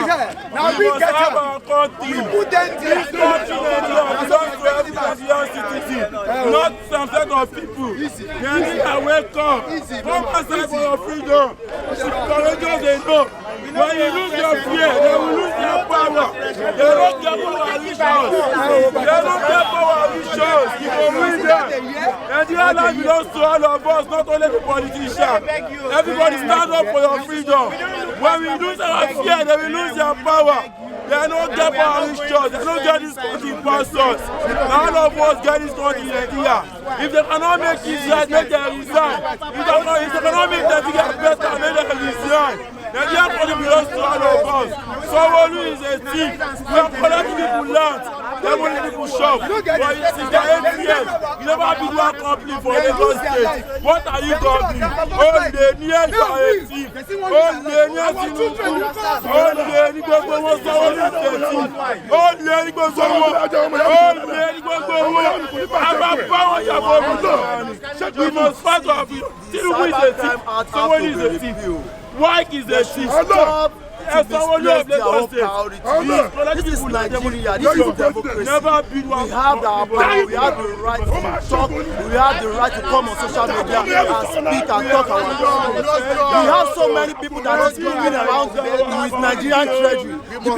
Now we must have our country. This country belongs to every Nigerian citizen, not some set of people. Nigeria, wake up. Come and fight for your freedom. Courageous enough. When you lose your fear, they will lose their power. They don't get power visions. They don't get power visions. You will win them. Nigeria land belongs to all of us, not only the politicians. Everybody stand up for your freedom. When we lose our fear, they will lose their power. They don't get power visions. They don't get this country pastors. All of us get this country in Nigeria. If they cannot make it right, make them resign. If they cannot make Nigeria better, make them resign. Nigeria country belongs to all of us. Sowore is a thief. We are collecting people land. They want people shop. But since the 8 years, you never been one company for Lagos State. What are you doing? Oh, the near you are a thief. Oh, the near Tinubu. Oh, the near Sowore is a thief. Oh, the near Sowore. Oh, the near Sowore. We must fight our freedom. Tinubu is a thief. Sowore is a thief. Wike is a thief. Stop to misplace their own priorities. This is Nigeria. This is democracy. We have our power. We have the right to talk. We have the right to come on social media and speak and talk our truth. We have so many people that is moving around with Nigerian treasury. The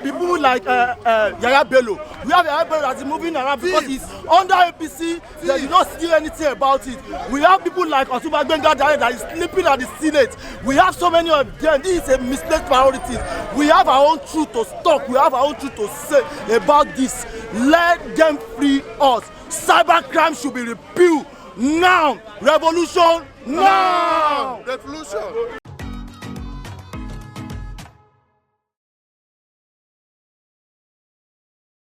people like Yaya Bello. We have Yaya Bello that is moving around because he's under APC. They do not see anything about it. We have people like Otunba Gbenga Dare that is sleeping at the Senate. We have so many of them. This is a misplaced priorities. We have our own truth to talk. We have our own truth to say about this. Let them free us. Cybercrime should be repealed now. Revolution now. Revolution.